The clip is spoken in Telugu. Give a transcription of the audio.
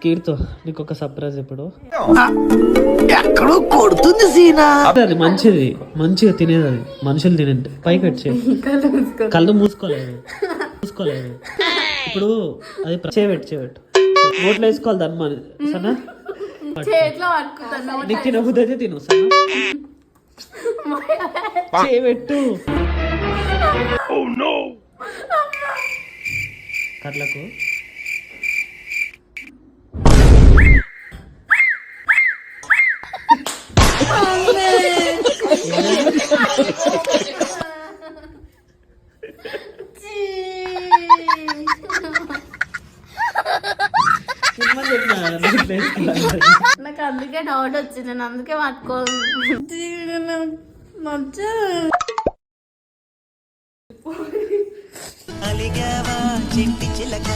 కీర్తో నీకు ఒక సర్ప్రైజ్ ఇప్పుడు. ఎక్కడో కొడుతుంది సీనా. అది మంచిది, మంచిగా తినేది అది, మనుషులు తినేది. పైకి వచ్చే కళ్ళు మూసుకోలేదు. ఇప్పుడు అది చేయబెట్టు నోట్లో వేసుకోవాలి దాన్ని మన సనా. నీకు తినబుద్ధి అయితే తిను సనా. చేయబెట్టు కట్లకు. నాకు అందుకే డౌట్ వచ్చింది, నేను అందుకే పట్టుకో. అలిగావా చిట్టి చిలక